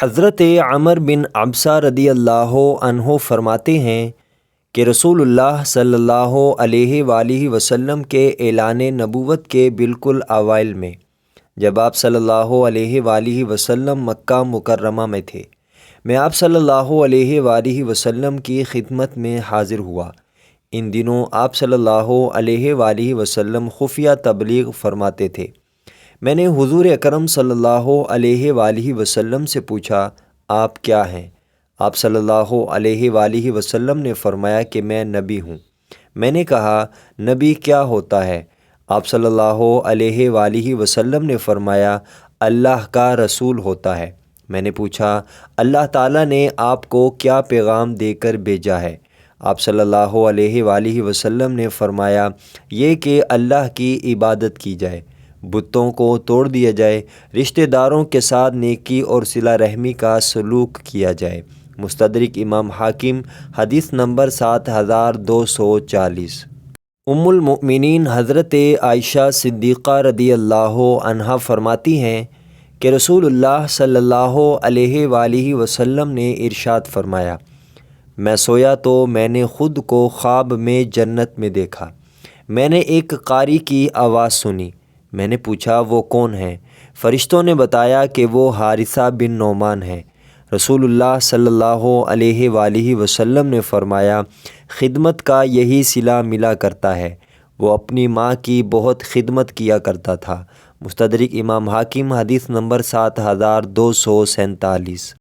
حضرت عمر بن عبسہ رضی اللہ عنہ فرماتے ہیں کہ رسول اللہ صلی اللہ علیہ وآلہ وسلم کے اعلان نبوت کے بالکل اوائل میں، جب آپ صلی اللہ علیہ وآلہ وسلم مکہ مکرمہ میں تھے، میں آپ صلی اللہ علیہ وآلہ وسلم کی خدمت میں حاضر ہوا۔ ان دنوں آپ صلی اللہ علیہ وآلہ وسلم خفیہ تبلیغ فرماتے تھے۔ میں نے حضور اکرم صلی اللہ علیہ وآلہ وسلم سے پوچھا، آپ کیا ہیں؟ آپ صلی اللہ علیہ وآلہ وسلم نے فرمایا کہ میں نبی ہوں۔ میں نے کہا، نبی کیا ہوتا ہے؟ آپ صلی اللہ علیہ وآلہ وسلم نے فرمایا، اللہ کا رسول ہوتا ہے۔ میں نے پوچھا، اللہ تعالیٰ نے آپ کو کیا پیغام دے کر بھیجا ہے؟ آپ صلی اللہ علیہ وآلہ وسلم نے فرمایا، یہ کہ اللہ کی عبادت کی جائے، بتوں کو توڑ دیا جائے، رشتہ داروں کے ساتھ نیکی اور صلہ رحمی کا سلوک کیا جائے۔ مستدرک امام حاکم، حدیث نمبر 7240۔ ام المؤمنین حضرت عائشہ صدیقہ رضی اللہ عنہا فرماتی ہیں کہ رسول اللہ صلی اللہ علیہ وآلہ وسلم نے ارشاد فرمایا، میں سویا تو میں نے خود کو خواب میں جنت میں دیکھا۔ میں نے ایک قاری کی آواز سنی۔ میں نے پوچھا، وہ کون ہے؟ فرشتوں نے بتایا کہ وہ حارثہ بن نعمان ہے۔ رسول اللہ صلی اللہ علیہ وآلہ وسلم نے فرمایا، خدمت کا یہی صلہ ملا کرتا ہے۔ وہ اپنی ماں کی بہت خدمت کیا کرتا تھا۔ مستدرک امام حاکم، حدیث نمبر 7247۔